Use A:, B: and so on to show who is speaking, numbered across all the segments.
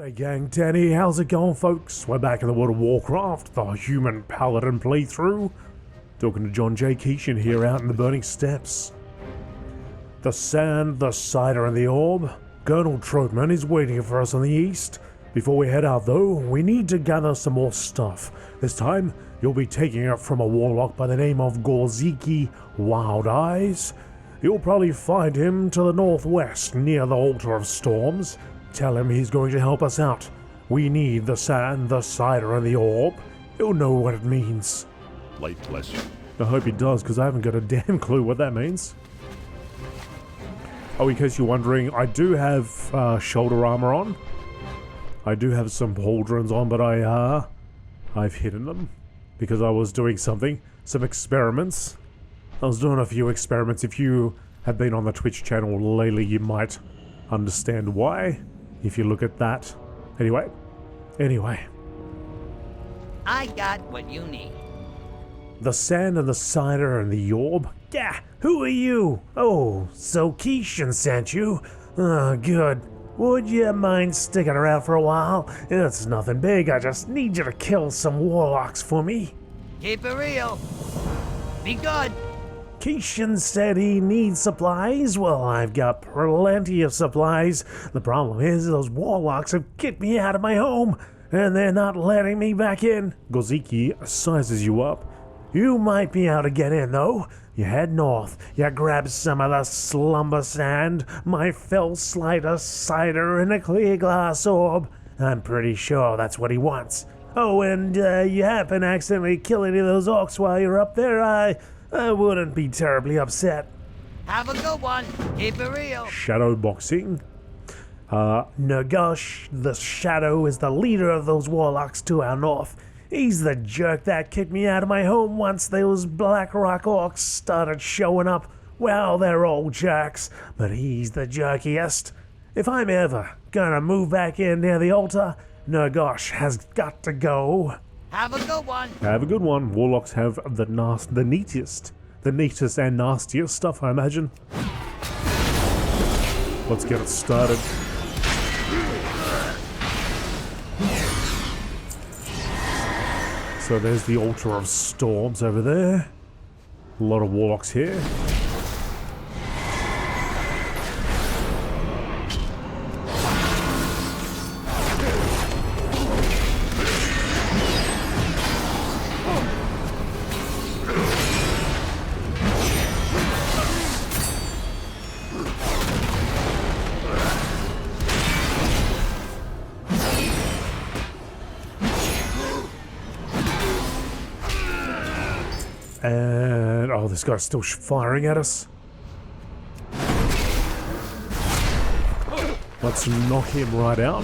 A: Hey gang, Danny, how's it going folks? We're back in the World of Warcraft, the Human Paladin playthrough. Talking to John J. Keishan here out in the Burning Steppes. The sand, the cider and the orb. Colonel Trotman is waiting for us on the east. Before we head out though, we need to gather some more stuff. This time, you'll be taking it from a warlock by the name of Gorziki Wild Eyes. You'll probably find him to the northwest near the Altar of Storms. Tell him he's going to help us out. We need the sand, the cider, and the orb. He'll know what it means.
B: Light bless you.
A: I hope he does, because I haven't got a damn clue what that means. Oh, in case you're wondering, I do have shoulder armor on. I do have some pauldrons on, but I've hidden them because I was doing some experiments. I was doing a few experiments. If you have been on the Twitch channel lately, you might understand why. If you look at that. Anyway.
C: I got what you need.
A: The sand and the cider and the orb? Yeah, who are you? Oh, so Keishan sent you? Oh, good. Would you mind sticking around for a while? It's nothing big, I just need you to kill some warlocks for me.
C: Keep it real. Be good.
A: Keishan said he needs supplies. Well, I've got plenty of supplies. The problem is those warlocks have kicked me out of my home, and they're not letting me back in. Gorziki sizes you up. You might be able to get in, though. You head north, you grab some of the slumber sand, my fell slider cider, and a clear glass orb. I'm pretty sure that's what he wants. Oh, and you happen to accidentally kill any of those orcs while you're up there, I wouldn't be terribly upset.
C: Have a good one. Keep it real.
A: Shadow boxing. Nagash, the Shadow, is the leader of those warlocks to our north. He's the jerk that kicked me out of my home once those Black Rock orcs started showing up. Well, they're all jerks, but he's the jerkiest. If I'm ever gonna move back in near the altar, Nagash has got to go.
C: Have a good one.
A: Have a good one. Warlocks have the neatest and nastiest stuff, I imagine. Let's get it started. So there's the Altar of Storms over there. A lot of warlocks here. And, oh, this guy's still firing at us. Let's knock him right out.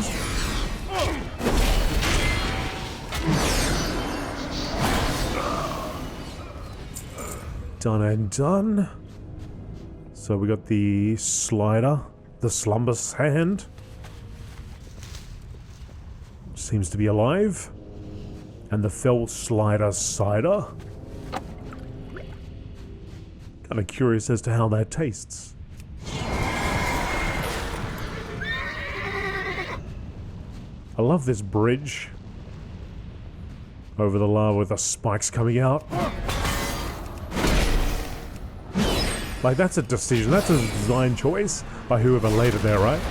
A: Done and done. So we got the slider, the slumber sand. Seems to be alive. And the fell slider cider. Kind of curious as to how that tastes. I love this bridge over the lava with the spikes coming out. Like, that's a decision, that's a design choice by whoever laid it there, right?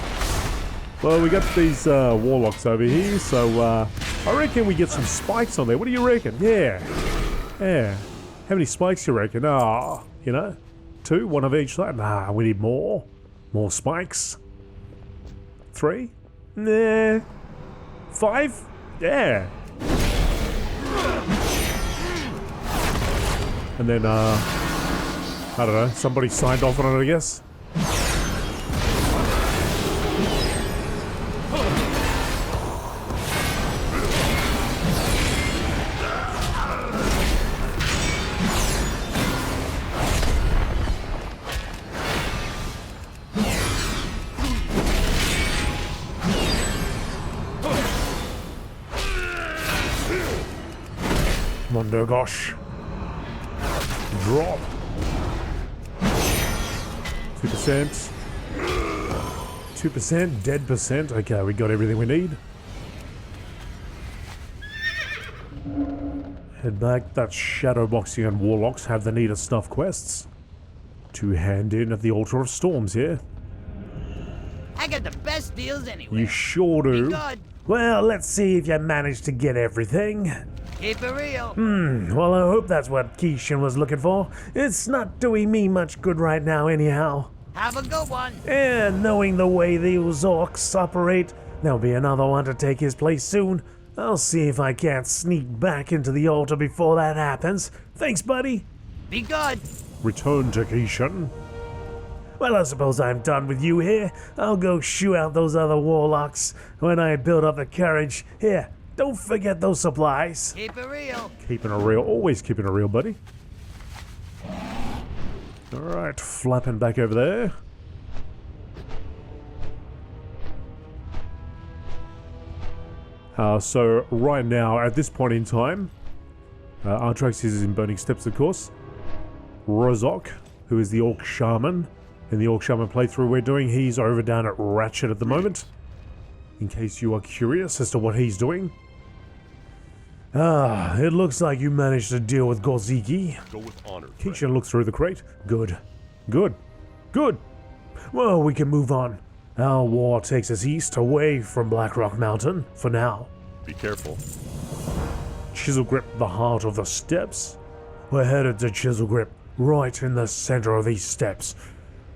A: Well, we got these warlocks over here, so I reckon we get some spikes on there. What do you reckon? Yeah. How many spikes you reckon? You know, 2, 1 of each side. Nah, we need more. More spikes. 3? Nah. 5? Yeah. And then, I don't know, somebody signed off on it, I guess. Oh gosh. Drop. 2%. 2%, dead percent. Okay, we got everything we need. head back. That's Shadowboxing and Warlocks have the Neatest stuff quests to hand in at the Altar of Storms here.
C: I got the best deals anywhere.
A: You sure do.
C: Be good.
A: Well, let's see if you managed to get everything.
C: Keep it real.
A: Well, I hope that's what Keishan was looking for. It's not doing me much good right now anyhow.
C: Have a good one.
A: And knowing the way these orcs operate, there'll be another one to take his place soon. I'll see if I can't sneak back into the altar before that happens. Thanks, buddy.
C: Be good.
A: Return to Keishan. Well, I suppose I'm done with you here. I'll go shoo out those other warlocks when I build up the courage. Here, don't forget those supplies.
C: Keep it real.
A: Keeping it real, always keeping it real, buddy. Alright, flapping back over there. So right now, at this point in time, Artraxius is in Burning Steps, of course. Rozok, who is the Orc Shaman, in the Orc Shaman playthrough we're doing, he's over down at Ratchet at the moment. In case you are curious as to what he's doing. It looks like you managed to deal with Gorziki.
B: Go with honor.
A: Keishan looks through the crate. Good. Good. Good. Well, we can move on. Our war takes us east, away from Blackrock Mountain, for now.
B: Be careful.
A: Chiselgrip, the heart of the steppes. We're headed to Chiselgrip, right in the center of these steppes.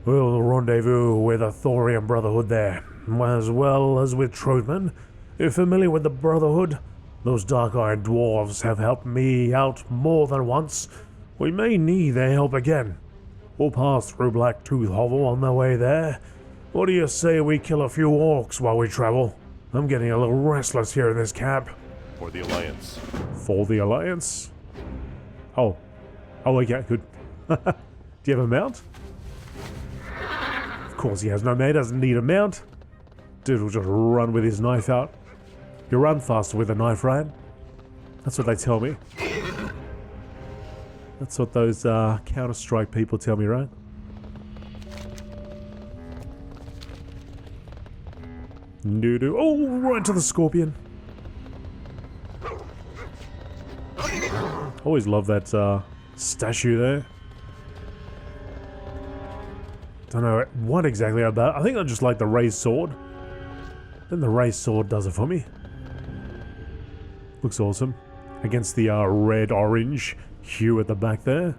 A: We'll rendezvous with the Thorium Brotherhood there, as well as with Troutman. You're familiar with the Brotherhood? Those dark-eyed dwarves have helped me out more than once. We may need their help again. We'll pass through Blacktooth Hovel on the way there. What do you say we kill a few orcs while we travel? I'm getting a little restless here in this camp.
B: For the Alliance.
A: For the Alliance? Oh, okay, good. Do you have a mount? Of course he has no mount, doesn't need a mount. Dude will just run with his knife out. You run faster with a knife, right? That's what they tell me. That's what those Counter-Strike people tell me, right? Doo-doo. Oh, right to the scorpion. Always love that statue there. Don't know what exactly about. I think I just like the raised sword. Then the raised sword does it for me. Looks awesome. Against the red-orange hue at the back there.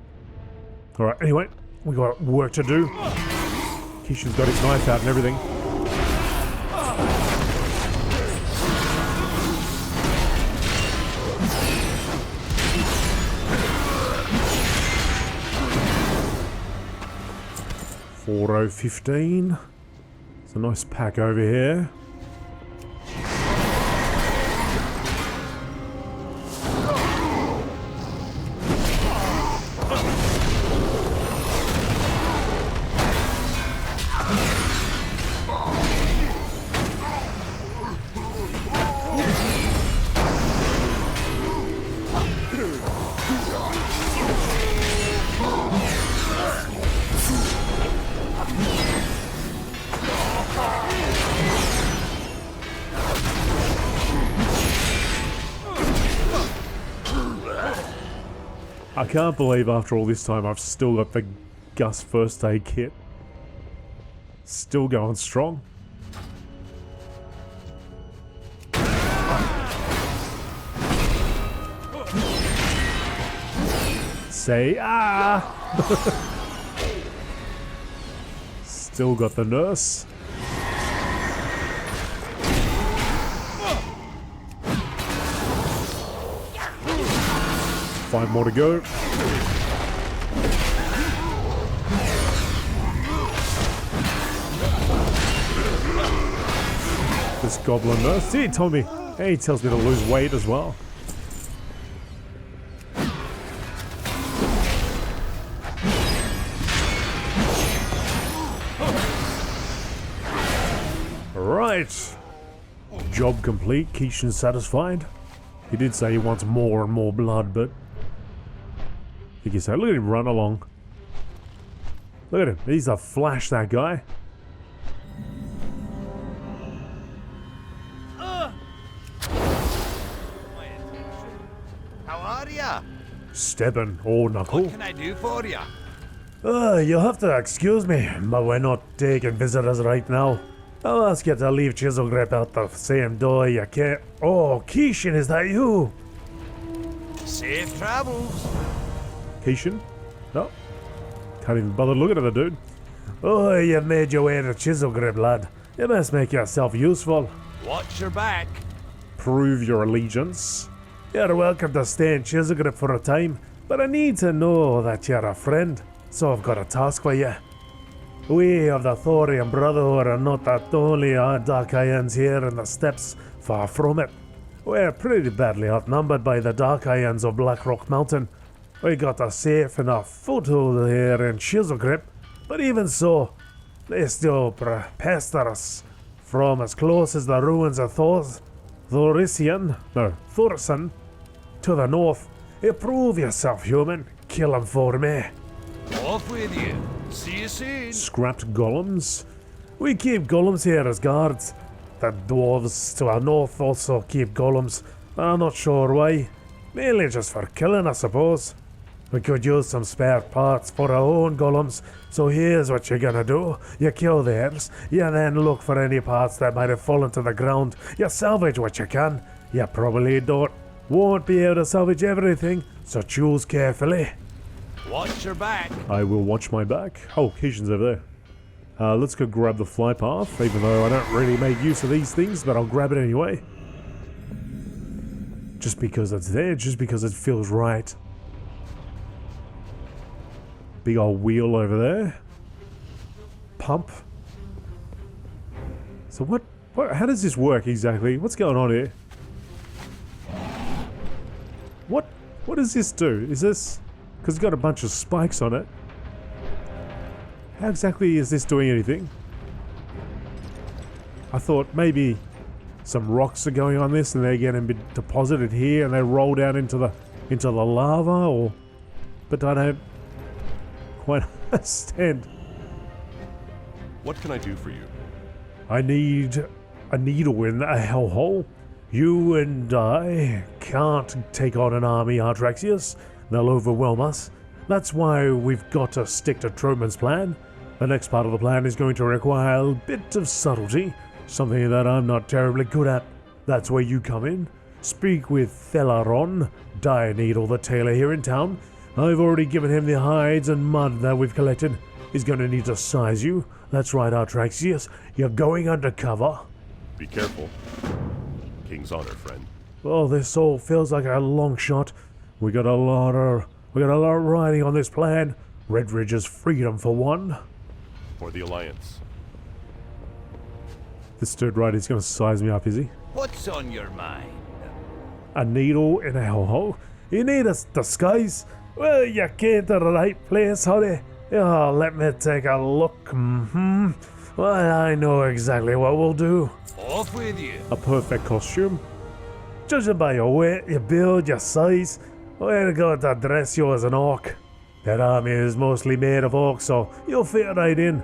A: Alright, anyway, we got work to do. Keishan's got his knife out and everything. $4.15. It's a nice pack over here. I can't believe after all this time I've still got the Gus first aid kit. Still going strong. Say ah! Still got the nurse. Five more to go. This goblin nurse. See, he told me. Hey, he tells me to lose weight as well. Right. Job complete. Keishan satisfied. He did say he wants more and more blood, but you can say, look at him run along. Look at him. He's a flash, that guy.
C: How are ya?
A: Steppin' or knuckle.
C: What can I do for ya?
A: You'll have to excuse me, but we're not taking visitors right now. I'll ask you to leave Chiselgrip out the same door you can't. Oh, Keishan, is that you?
C: Safe travels.
A: Keishan? No. Can't even bother looking at the dude. Oh, you've made your way to Chiselgrip, lad. You must make yourself useful.
C: Watch your back.
A: Prove your allegiance. You're welcome to stay in Chiselgrip for a time, but I need to know that you're a friend, so I've got a task for you. We of the Thorian Brotherhood are not the only Dark Ions here in the steppes, far from it. We're pretty badly outnumbered by the Dark Ions of Blackrock Mountain. We got a safe enough foothold here in Chiselgrip, but even so, they still pester us from as close as the ruins of Thorison to the north. You prove yourself, human. Kill them for me.
C: Off with you. See you soon.
A: Scrapped golems? We keep golems here as guards. The dwarves to our north also keep golems. I'm not sure why. Mainly just for killing, I suppose. We could use some spare parts for our own golems, so here's what you're gonna do. You kill theirs, you then look for any parts that might have fallen to the ground. You salvage what you can. You probably won't be able to salvage everything, so choose carefully.
C: Watch your back.
A: I will watch my back. Oh, Keishan's over there. Let's go grab the fly path, even though I don't really make use of these things, but I'll grab it anyway. Just because it's there, just because it feels right. Big old wheel over there. Pump. So what how does this work exactly? What's going on here? What does this do? Is this... because it's got a bunch of spikes on it. How exactly is this doing anything? I thought maybe some rocks are going on this and they're getting deposited here and they roll down into the lava, or... but I don't quite understand.
B: What can I do for you?
A: I need a needle in a hellhole. You and I can't take on an army, Artraxius. They'll overwhelm us. That's why we've got to stick to Troman's plan. The next part of the plan is going to require a bit of subtlety, something that I'm not terribly good at. That's where you come in. Speak with Thelaron, Dire Needle the tailor here in town. I've already given him the hides and mud that we've collected. He's going to need to size you. That's right, Artraxius. You're going undercover.
B: Be careful. King's honor, friend.
A: Oh, this all feels like a long shot. We got a lot riding on this plan. Redridge's freedom for one.
B: For the Alliance.
A: This dude right, he's going to size me up, is he?
C: What's on your mind?
A: A needle in a hellhole. You need a disguise? Well, you came to the right place, honey. Oh, let me take a look. Well, I know exactly what we'll do.
C: Off with you.
A: A perfect costume. Judging by your weight, your build, your size, we're going to dress you as an orc. That army is mostly made of orcs, so you'll fit right in.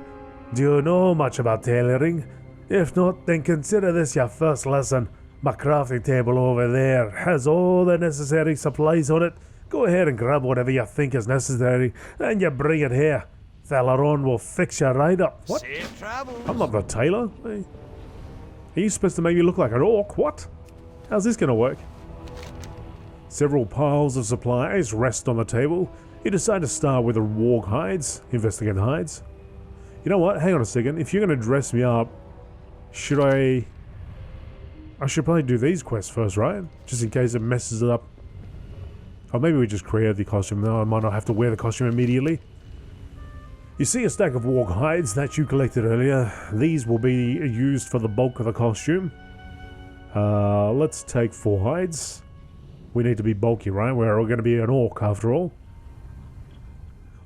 A: Do you know much about tailoring? If not, then consider this your first lesson. My crafting table over there has all the necessary supplies on it. Go ahead and grab whatever you think is necessary, and you bring it here. Thelaron will fix you right up. What?
C: Safe travels.
A: I'm not the tailor. Hey. Are you supposed to make me look like an orc? What? How's this going to work? Several piles of supplies rest on the table. You decide to start with the warg hides. Investigate hides. You know what? Hang on a second. If you're going to dress me up, should I should probably do these quests first, right? Just in case it messes it up. Or maybe we just create the costume. No, I might not have to wear the costume immediately. You see a stack of warg hides that you collected earlier. These will be used for the bulk of the costume. Let's take 4 hides. We need to be bulky, right? We're all going to be an orc after all.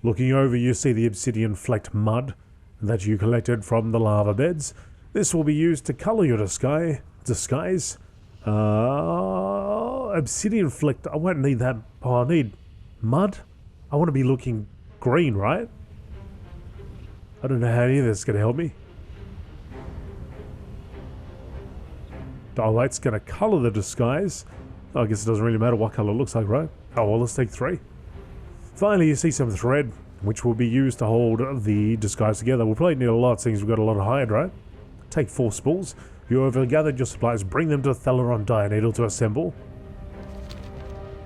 A: Looking over, you see the obsidian flecked mud that you collected from the lava beds. This will be used to color your disguise. Obsidian flecked. I won't need that. Oh, I need mud. I want to be looking green, right? I don't know how any of this is going to help me. Oh, that's going to color the disguise. I guess it doesn't really matter what color it looks like, right? Oh, well, let's take 3. Finally, you see some thread, which will be used to hold the disguise together. We'll probably need a lot, since we've got a lot of hide, right? Take 4 spools. You have gathered your supplies. Bring them to Theleron Dire Needle to assemble.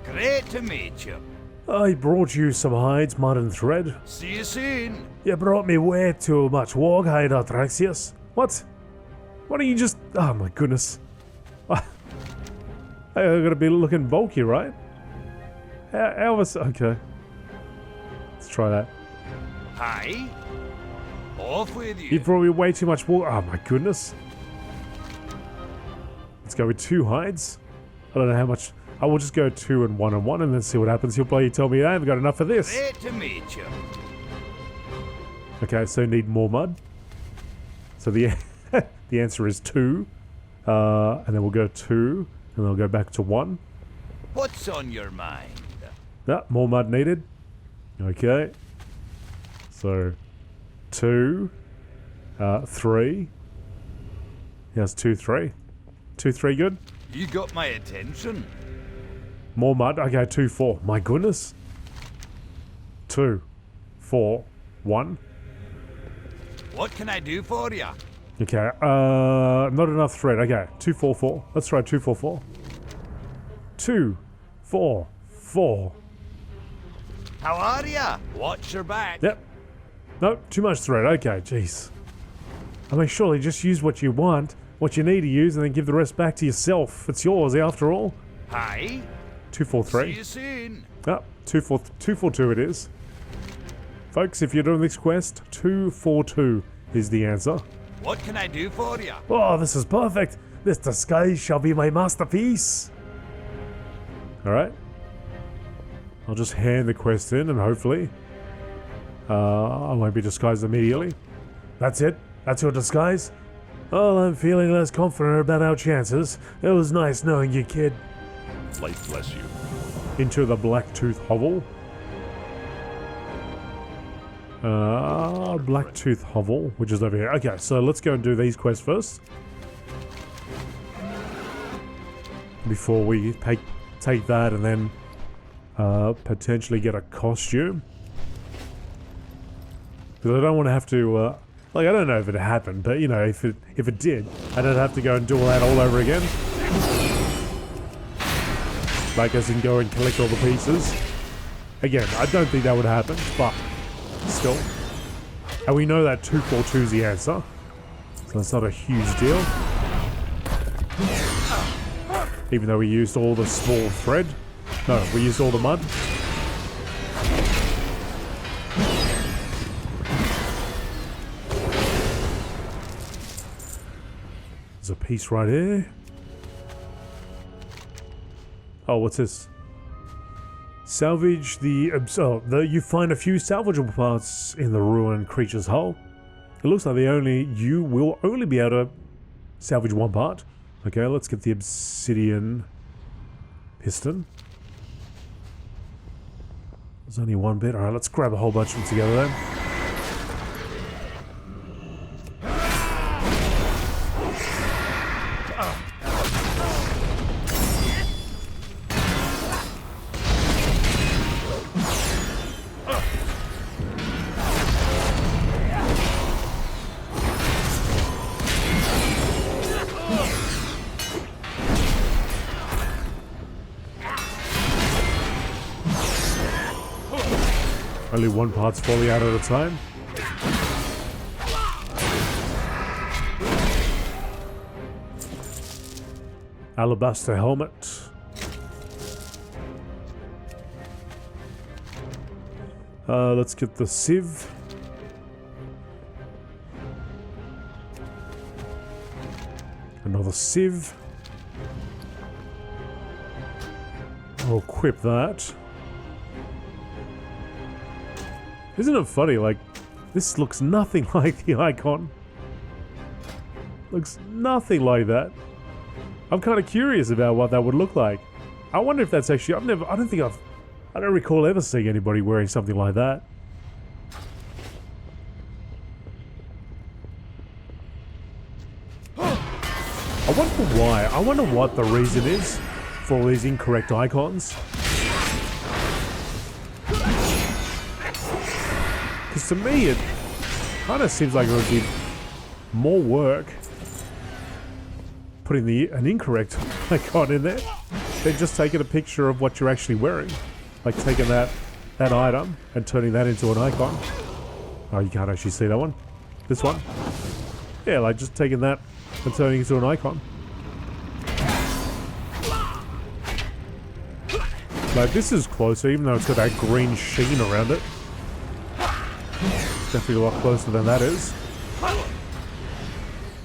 C: Great to meet you.
A: I brought you some hides, mud and thread.
C: See you soon.
A: You brought me way too much warg hide, Artraxius. What? Why don't you just... Oh my goodness. I'm gonna be looking bulky, right? How was... Okay. Let's try that.
C: Hi. Off with you.
A: You brought me way too much warg... Oh my goodness. Let's go with 2 hides. I don't know how much... I will just go 2 and 1 and 1 and then see what happens. He'll probably tell me I haven't got enough of this.
C: Great to meet you.
A: Okay, so need more mud. So the the answer is 2. And then we'll go 2. And then we'll go back to 1.
C: What's on your mind?
A: More mud needed. Okay. So 2. 3. Yes, 2, 3. 2, 3 good?
C: You got my attention.
A: More mud. Okay, 2, 4. My goodness. 2, 4, 1.
C: What can I do for you?
A: Okay, not enough thread. Okay, 2, 4, 4. Let's try 2, 4, 4. 2, 4, 4.
C: How are ya? Watch your back.
A: Yep. Nope, too much thread. Okay, jeez. I mean, surely just use what you want, what you need to use, and then give the rest back to yourself. It's yours, after all.
C: Hi.
A: 2, 4, 3.
C: See you soon.
A: Oh, 2, 4, 2, 4, 2 it is. Folks, if you're doing this quest, 2, 4, 2 is the answer.
C: What can I do for you?
A: Oh, this is perfect. This disguise shall be my masterpiece. Alright. I'll just hand the quest in and hopefully I won't be disguised immediately. That's it? That's your disguise? Well, I'm feeling less confident about our chances. It was nice knowing you, kid.
B: Life bless you.
A: Into the Blacktooth hovel. Blacktooth hovel, which is over here. Okay, so let's go and do these quests first. Before we take that and then potentially get a costume. Because I don't want to have to, like, I don't know if it happened, but you know, if it did, I don't have to go and do all that all over again. Like, as in go and collect all the pieces. Again, I don't think that would happen, but still. And we know that 242 is the answer, so that's not a huge deal. Even though we used all the small thread. No, we used all the mud. There's a piece right here. Oh, what's this? Salvage the you find a few salvageable parts in the ruined creature's hull. It looks like you will only be able to salvage 1 part. Okay, let's get the obsidian piston. There's only 1 bit. Alright, let's grab a whole bunch of them together then. Only 1 part's falling out at a time. Alabaster helmet. Let's get the sieve. Another sieve. I'll equip that. Isn't it funny, like, this looks nothing like the icon. Looks nothing like that. I'm kind of curious about what that would look like. I wonder if that's actually, I don't recall ever seeing anybody wearing something like that. I wonder why. I wonder what the reason is. for all these incorrect icons. Because to me, it kind of seems like it would be more work putting an incorrect icon in there than just taking a picture of what you're actually wearing. Like taking that item and turning that into an icon. Oh, you can't actually see that one. This one. Yeah, like just taking that and turning it into an icon. Like this is closer, even though it's got that green sheen around it. It's definitely a lot closer than that is.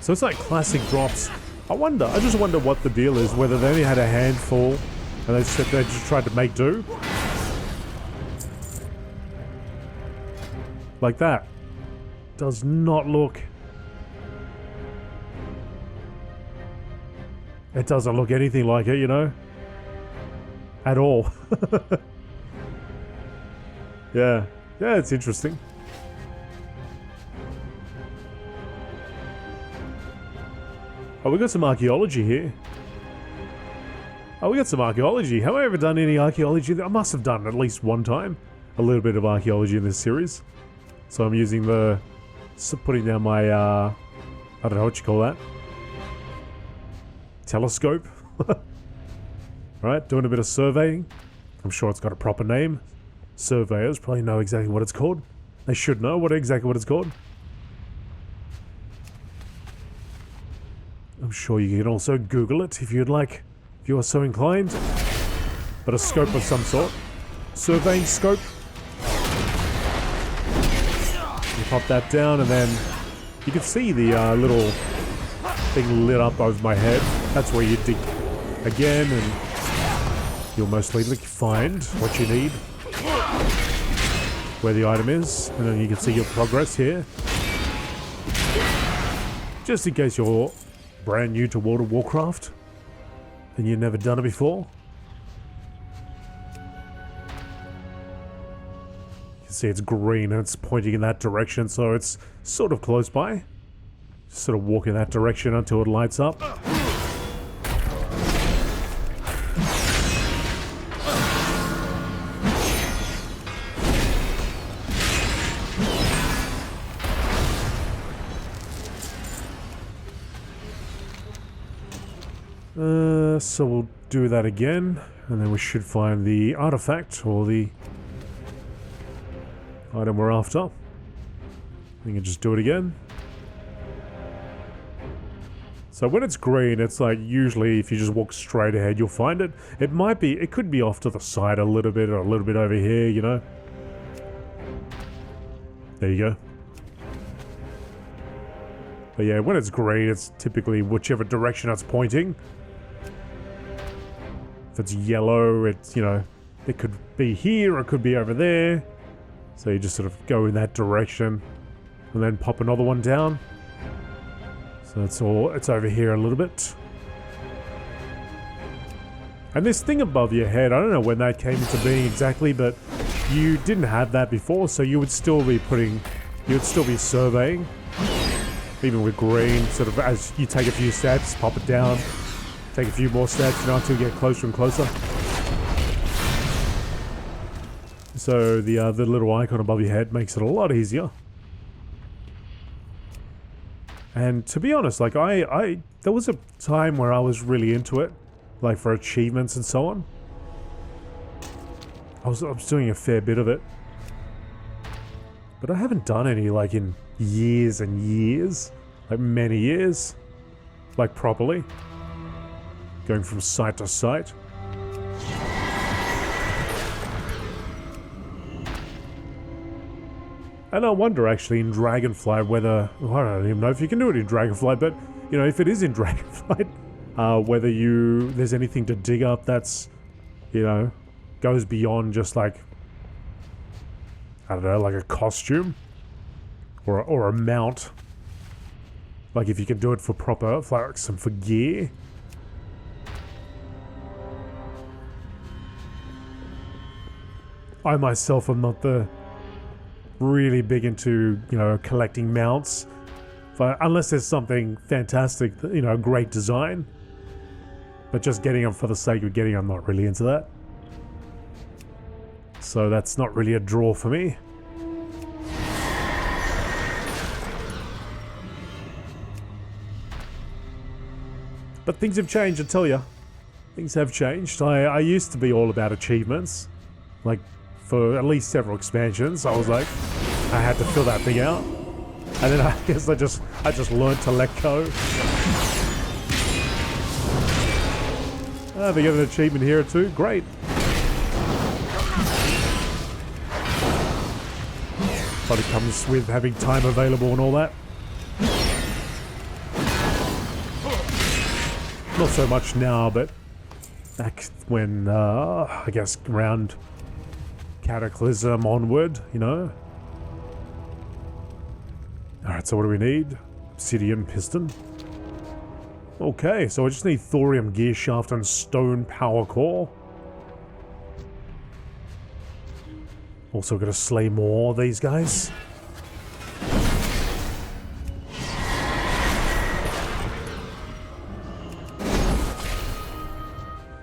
A: So it's like classic drops. I just wonder what the deal is, whether they only had a handful and they just tried to make do. Like that. Does not look... It doesn't look anything like it, you know? At all. Yeah. Yeah, it's interesting. Oh, we got some archaeology here. Oh, we got some archaeology. Have I ever done any archaeology? I must have done at least one time a little bit of archaeology in this series. So I'm using putting down my, I don't know what you call that. Telescope. Right, doing a bit of surveying. I'm sure it's got a proper name. Surveyors probably know exactly what it's called. They should know exactly what it's called. I'm sure you can also Google it if you'd like, if you are so inclined. But a scope of some sort. Surveying scope. You pop that down and then you can see the little thing lit up over my head. That's where you dig again and you'll most likely find what you need. Where the item is. And then you can see your progress here. Just in case you're brand new to World of Warcraft and you've never done it before. You can see it's green and it's pointing in that direction, so it's sort of close by. Just sort of walk in that direction until it lights up. So we'll do that again, and then we should find the artifact, or the item we're after. We can just do it again. So when it's green, it's like usually if you just walk straight ahead, you'll find it. It could be off to the side a little bit, or a little bit over here, you know. There you go. But yeah, when it's green, it's typically whichever direction it's pointing. If it's yellow, it's, you know, it could be here or it could be over there. So you just sort of go in that direction and then pop another one down. So it's over here a little bit. And this thing above your head, I don't know when that came into being exactly, but you didn't have that before, so you would still be surveying. Even with green, sort of as you take a few steps, pop it down. Take a few more steps, you know, until you get closer and closer. So the little icon above your head makes it a lot easier. And to be honest, like there was a time where I was really into it, like for achievements and so on. I was doing a fair bit of it, but I haven't done any like in years and years, like many years, like properly. Going from site to site. And I wonder actually in Dragonflight whether, I don't even know if you can do it in Dragonflight, but you know, if it is in Dragonflight, whether there's anything to dig up that's, you know, goes beyond just like, I don't know, like a costume or a mount. Like if you can do it for proper, for gear. I myself am not really big into, you know, collecting mounts, but unless there's something fantastic, you know, great design. But just getting them for the sake of getting them, I'm not really into that. So that's not really a draw for me. But things have changed, I tell you. Things have changed. I used to be all about achievements. Like, for at least several expansions, I was like, I had to fill that thing out. And then I guess I just learned to let go. They get an achievement here too. Great. But it comes with having time available and all that. Not so much now, but back when, I guess, around Cataclysm onward, you know. Alright, so what do we need? Obsidian piston. Okay, so I just need thorium gear shaft and stone power core. Also gotta slay more of these guys.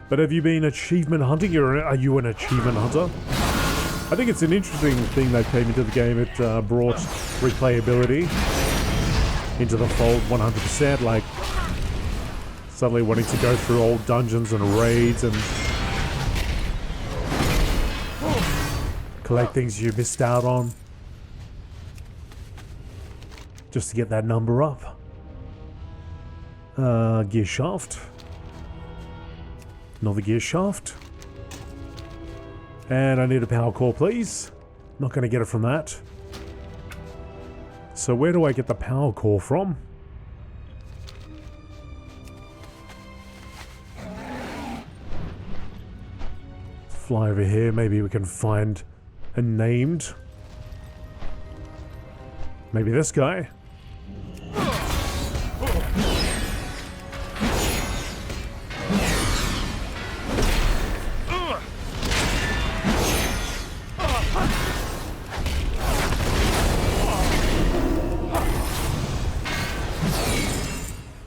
A: But have you been achievement hunting? Are you an achievement hunter? I think it's an interesting thing that came into the game. It brought replayability into the fold 100%. Like, suddenly wanting to go through old dungeons and raids and collect things you missed out on. Just to get that number up. Gear shaft. Another gear shaft. And I need a power core, please. Not going to get it from that. So where do I get the power core from? Fly over here. Maybe we can find a named. Maybe this guy.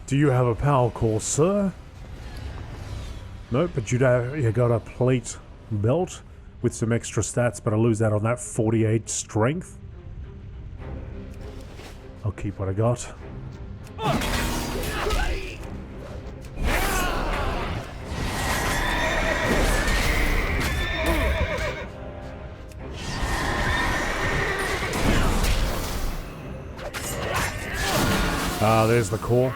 A: Do you have a power core, sir? Nope, but you got a plate belt with some extra stats, but I lose that on that 48 strength. I'll keep what I got. Ah, there's the core.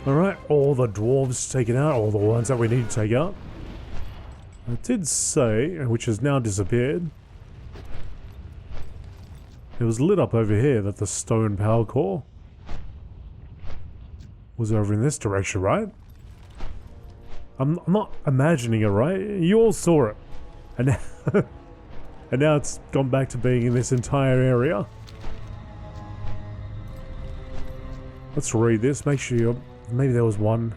A: Alright, all the dwarves taken out, all the ones that we need to take out. It did say, which has now disappeared, it was lit up over here that the stone power core was over in this direction, right? I'm not imagining it, right? You all saw it. And now, and now it's gone back to being in this entire area. Let's read this, make sure you're... Maybe there was one.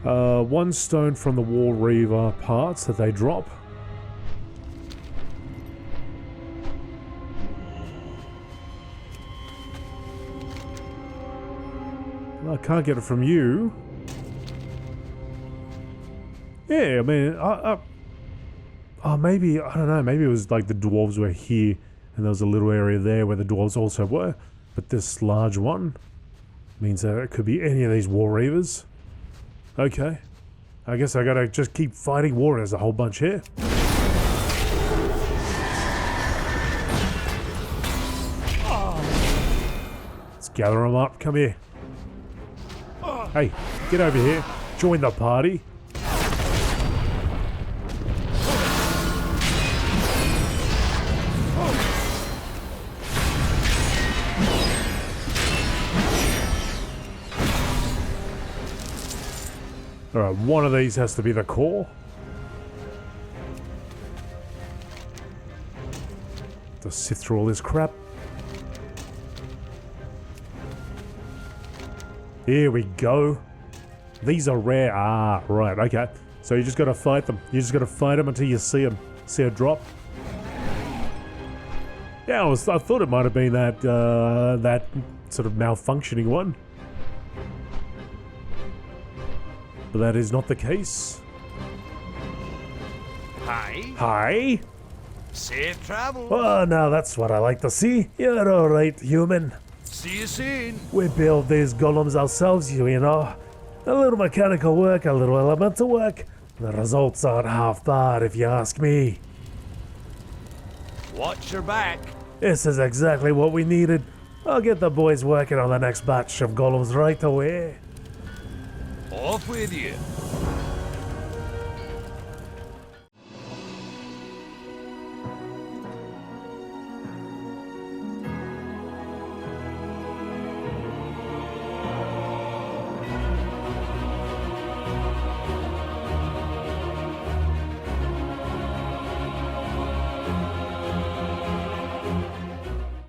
A: One stone from the War Reaver parts that they drop. Well, I can't get it from you. Yeah, I mean, maybe, I don't know, maybe it was like the dwarves were here and there was a little area there where the dwarves also were. But this large one means that it could be any of these War Reavers. Okay. I guess I gotta just keep fighting war. There's a whole bunch here. Let's gather them up. Come here. Hey, get over here. Join the party. Alright, one of these has to be the core. To sift through all this crap. Here we go. These are rare. Ah, right, okay. So you just gotta fight them. You just gotta fight them until you see them. See a drop. Yeah, I thought it might have been that, that sort of malfunctioning one. But that is not the case.
C: Hi.
A: Hi?
C: Safe travel.
A: Oh, now that's what I like to see. You're alright, human.
C: See you soon.
A: We build these golems ourselves, you know. A little mechanical work, a little elemental work. The results aren't half bad, if you ask me.
C: Watch your back.
A: This is exactly what we needed. I'll get the boys working on the next batch of golems right away.
C: Off with you.